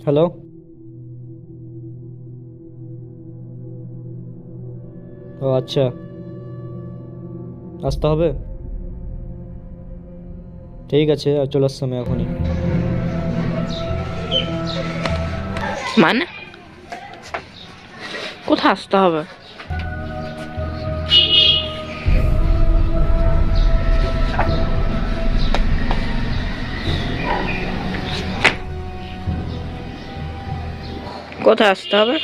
Hello. ও আচ্ছা, আসতে হবে। ঠিক আছে, আর চলে আসছি আমি এখনই। মানে কোথায় আসতে হবে? কোথায় আসতে হবে?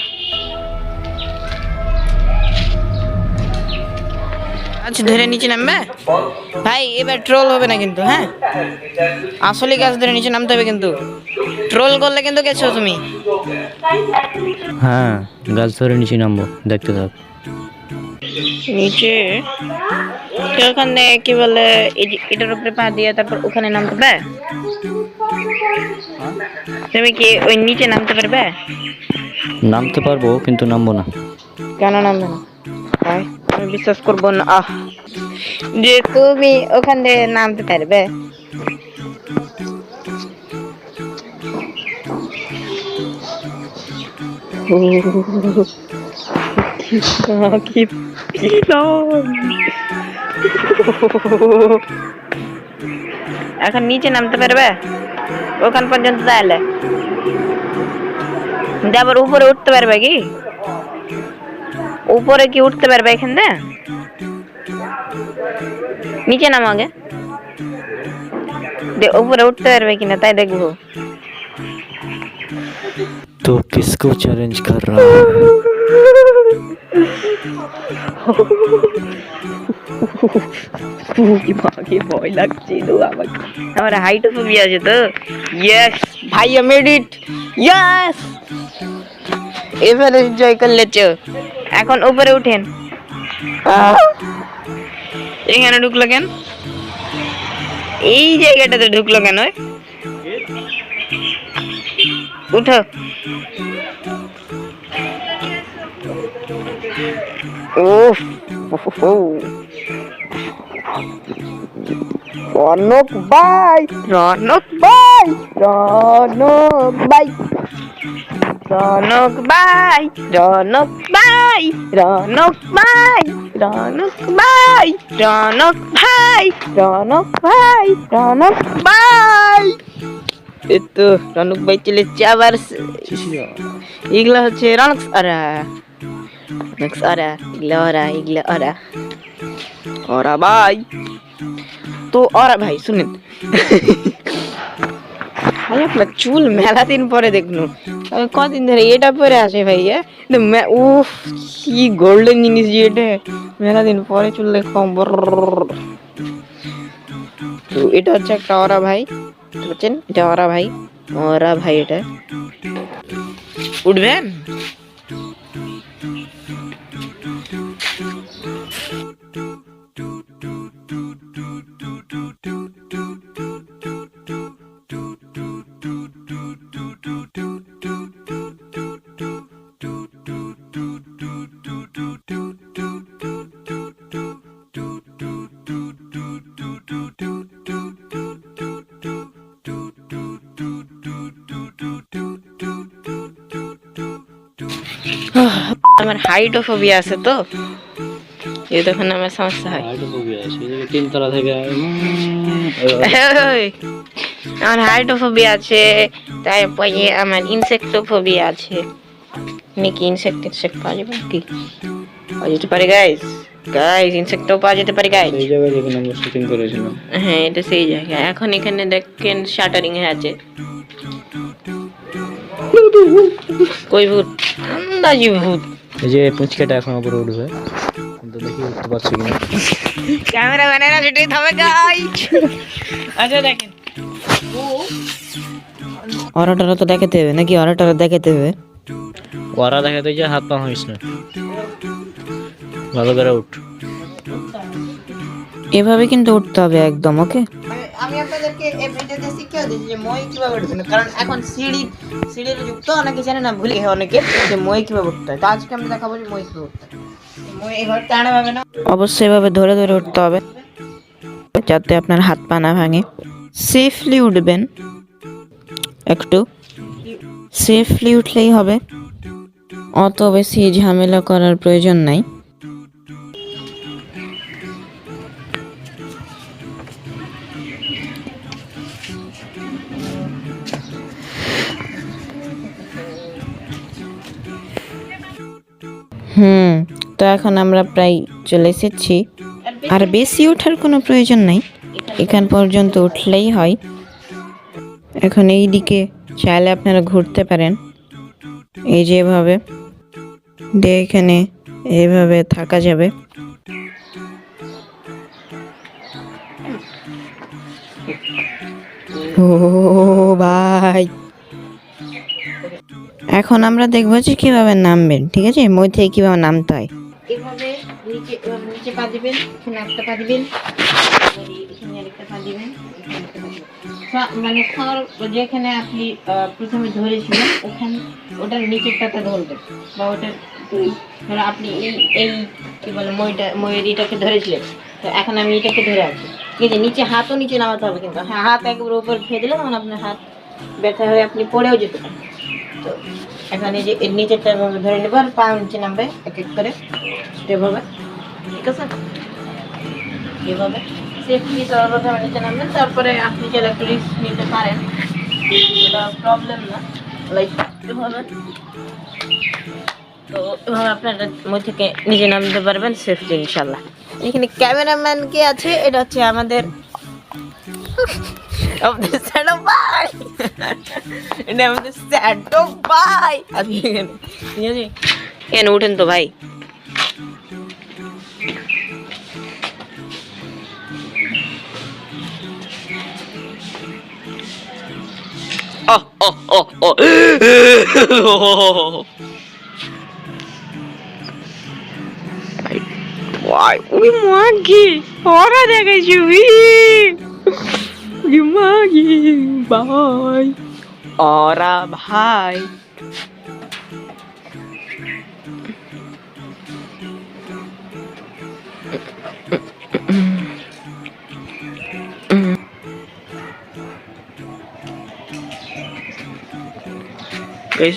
আচ্ছা, ধরে নিচে নামবে ভাই, এবার ট্রোল হবে না কিন্তু। হ্যাঁ, আসলে গাছ ধরে নিচে নামতে হবে কিন্তু। ট্রোল করলে কিন্তু গেছো তুমি। হ্যাঁ, গাছ ধরে নিচে নামবো, দেখতে থাক। নিচে ওখানে কি বলে, এটার উপরে পা দিয়ে তারপর ওখানে নামতে পারবে? তুমি কি ওই নিচে নামতে পারবে? নামতে পারবো কিন্তু নামবো না। কেন নামবে না ভাই? আমি বিশ্বাস করবো না যে তুমি ওখান থেকে নামতে পারবে। কি এখন নিচে নামতে পারবে ওখান পর্যন্ত তাহলে? আবার উপরে উঠতে পারবে কি? উপরে কি উঠতে পারবে এখান থেকে? নিচে নামো আগে, উপরে উঠতে পারবে কিনা তাই দেখবো। तो किसको चैलेंज कर रहा है? কি ভয় লাগছে তো আমাকে। আমার হাইটোফোবিয়া আছে তো। ইয়েস ভাই, I made it. Yes, Everest জয় করে লেছো। এখন উপরে উঠেন। এখানে ঢুকলো কেন? এই জায়গাটাতে ঢুকলো কেন? উঠো। ওফ, রনক ভাই, রনক ভাই, রনক ভাই, রনক ভাই, রনক ভাই, রনক ভাই, রনক ভাই, রনক ভাই, রনক ভাই, রনক ভাই। এই তো রনক ভাই চলেছে আবার। এগুলা হচ্ছে রনক আরা, রনক আরা, এগুলা ওরা, এগুলা ওরা, ওরা ভাই। তো ওরা ভাই শুনেন ভাই, আপনার চুল মেলা দিন পরে দেখনু। কদিন ধরে এটা পরে আসে ভাই। উফ, কি গোল্ডেন জিনিস এটা, মেলা দিন পরে চুল দেখলাম। তো এটা হচ্ছে একটা ওরা ভাই, বুঝছেন? এটা ওরা ভাই, ওরা ভাই। এটা উঠবেন? আমার হাইটোফোবিয়া আছে তো, এই তখন আমার সমস্যা হয়। তিনতলা থেকে আমার হাইটোফোবিয়া আছে, তারপরে আমার ইনসেক্টোফোবিয়া আছে। নাকি ইনসেক্ট পাওয়া যাবে কি? পাওয়া যেতে পারে গাইস, গাইস ইনসেক্টও পাওয়া যেতে পারে গাইস। এই জায়গায় যেখানে আমরা শুটিং করেছিলাম। হ্যাঁ, এটা সেই জায়গা। এখন এখানে দেখেন শাটারিং এ আছে। কই ভূত? আন্দাজি ভূত। এই যে পুঁচকাটা এখন উপরে উঠবে, কিন্তু দেখি উঠতে পারছি কিনা। ক্যামেরা ম্যানেরা সেটাই থামে গাইস। আচ্ছা দেখেন, অরাটারা তো দেখাতে হবে নাকি? অরাটারা দেখাতে হবে। ওরা দেখাতে যে হাত পা হইস না, ভালো করে উঠ। এভাবে কিন্তু উঠতে হবে একদম। ওকে, আমি আপনাদেরকে এই ভিডিওতে শিখিয়ে দিচ্ছি যে মই কিভাবে উঠবেন, কারণ এখন সিঁড়ির যুগ তো, অনেকে জানে না, ভুলে গেছে অনেকে যে মই কিভাবে উঠতে হয়। তো আজকে আমি দেখাবো যে মই কিভাবে উঠতে হয়। মই এভাবে টানা ভাবে না, অবশ্যই এভাবে ধরে ধরে উঠতে হবে যাতে আপনার হাত পা না ভাঙে। সেফলি উঠবেন একটু। সেফলি উঠলেই হবে, অত বেশি ঝামেলা করার প্রয়োজন নাই। তো এখন আমরা প্রায় চলে এসেছি, আর বেশি ওঠার কোনো প্রয়োজন নাই, এখান পর্যন্ত উঠলেই হয়। এখন এই দিকে চাইলে আপনারা ঘুরতে পারেন, এই যে এভাবে দিয়ে এখানে এইভাবে থাকা যাবে। ও ভাই, এখন আমরা দেখবো যে কিভাবে নামবেন, ঠিক আছে? মই থেকে কিভাবে নামতে হয়। এভাবে নিচে নিচে পা দিবেন, এখানে একটা পা দিবেন, এখানে আরেকটা পা দিবেন, মানে যেখানে আপনি প্রথমে ধরেছিলেন ওখানে ওটার নিচেরটাতে ধরবেন, বা ওটার ধরো আপনি এই এই কি বলে ময়ের এটাকে ধরেছিলেন, তো এখন আমি এটাকে ধরে আছি, ঠিক আছে? নিচে হাতও নিচে নামাতে হবে, কিন্তু হ্যাঁ হাত একবার উপর খেয়ে দিলে তখন আপনার হাত ব্যথা হয়ে আপনি পড়েও যেতে পারেন। তো এখন এই যে এর নিচেরটা ধরে নেবো, আর পা নিচে নামবে এক এক করে এভাবে, ঠিক আছে? এভাবে সেফলি সর্বপ্রথমে নিচে নামবেন, তারপরে আপনি যে একটু রিস্ক নিতে পারেন, এটা প্রবলেম না, লাইক এভাবে। তো এভাবে আপনারা মই থেকে নিচে নামতে পারবেন সেফলি ইনশাল্লাহ। এখানে ক্যামেরাম্যান কে আছে, এটা হচ্ছে আমাদের শ্যাডো ভাই, এটা আমাদের শ্যাডো ভাই আজকে এখানে, ঠিক আছে? এখানে উঠেন তো ভাই। ওই মাগি ওরা দেখাইছি, মাগি ভাই, ওরা ভাই।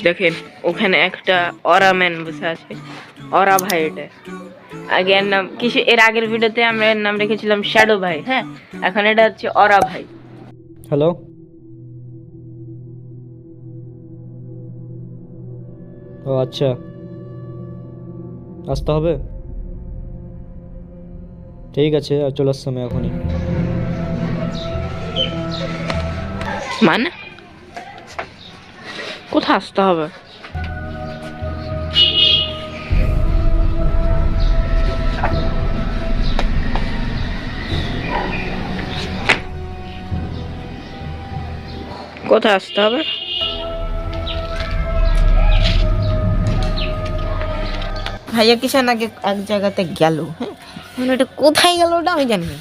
দেখেন ওখানে একটা অরা ম্যান বসে আছে, অরা ভাই। এটা আগে এর নাম কিছু, এর আগের ভিডিওতে আমরা এর নাম রেখেছিলাম শ্যাডো ভাই, হ্যাঁ? এখন এটা হচ্ছে অরা ভাই। হ্যালো, ও আচ্ছা, আসতে হবে, ঠিক আছে, আর চলে আসছি আমি এখনই। মানে কোথায় আসতে হবে? কোথায় আসতে হবে? ভাইয়া কিষান আগে এক জায়গাতে গেল, হ্যাঁ, এটা কোথায় গেল ওটা আমি জানি না।